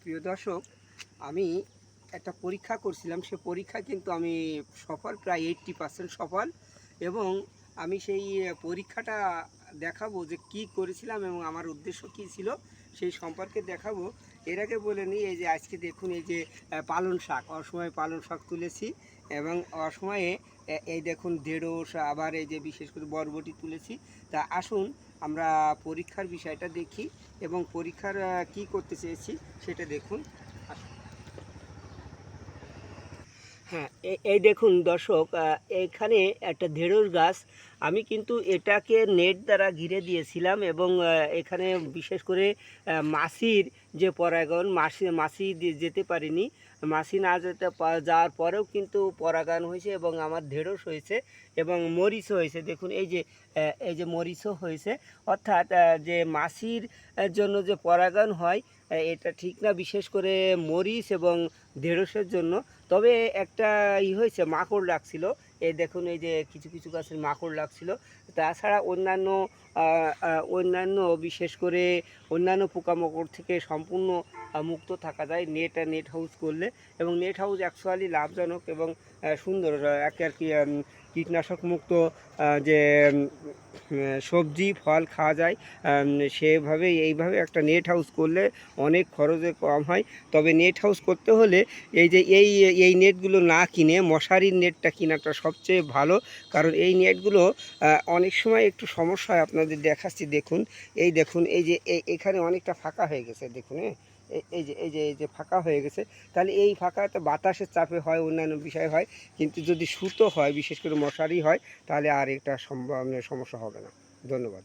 প্রিয় দর্শক, আমি একটা পরীক্ষা করছিলাম। সে পরীক্ষা কিন্তু আমি সফল, প্রায় 80% সফল। এবং আমি সেই পরীক্ষাটা দেখাবো যে কি করেছিলাম এবং আমার উদ্দেশ্য কী ছিল সেই সম্পর্কে দেখাবো। এর আগে বলে নিই, এই যে আজকে দেখুন, এই যে পালং শাক, অসময়ে পালং শাক তুলেছি এবং অসময়ে এই দেখুন ঢেঁড়স, আবার এই যে বিশেষ করে বরবটি তুলেছি। তা আসুন আমরা পরীক্ষার বিষয়টা দেখি এবং পরীক্ষার কি করতে চেয়েছি সেটা দেখুন। হ্যাঁ, এই দেখুন দর্শক, এখানে একটা ঢেঁড়স গাছ। আমি কিন্তু এটাকে নেট দ্বারা ঘিরে দিয়েছিলাম এবং এখানে বিশেষ করে মাছির যে পরাগায়ন, মাছি যেতে পারিনি। মাছি না যাওয়ার পরেও কিন্তু পরাগায়ন হয়েছে এবং আমার ঢেঁড়স হয়েছে এবং মরিচও হয়েছে। দেখুন এই যে মরিচও হয়েছে। অর্থাৎ যে মাছির জন্য যে পরাগায়ন হয়, এটা ঠিক না, বিশেষ করে মরিচ এবং ঢেঁড়সের জন্য। তবে একটা হয়েছে, মাকড় লাগছিল। এই দেখুন, এই যে কিছু কিছু গাছের মাকড় লাগছিল। তাছাড়া অন্যান্য বিশেষ করে অন্যান্য পোকামাকড় থেকে সম্পূর্ণ মুক্ত থাকা যায় নেট হাউস করলে। এবং নেট হাউস অ্যাকচুয়ালি লাভজনক এবং সুন্দর, আর কি কীটনাশক মুক্ত যে সবজি ফল খাওয়া যায়। এইভাবে একটা নেট হাউস করলে অনেক খরচে কম হয়। তবে নেট হাউস করতে হলে এই যে এই নেটগুলো না কিনে মশারির নেটটা কেনাটা সবচেয়ে ভালো। কারণ এই নেটগুলো অনেক সময় একটু সমস্যা হয়, আপনাদের দেখাচ্ছি। দেখুন, এই যে এখানে অনেকটা ফাঁকা হয়ে গেছে, দেখুন। হ্যাঁ, এই যে ফাঁকা হয়ে গেছে। তাহলে এই ফাঁকাতে বাতাসের চাপে হয়, অন্যান্য বিষয় হয়। কিন্তু যদি সুতো হয়, বিশেষ করে মশারি হয়, তাহলে আর এটা সমস্যা হবে না। ধন্যবাদ।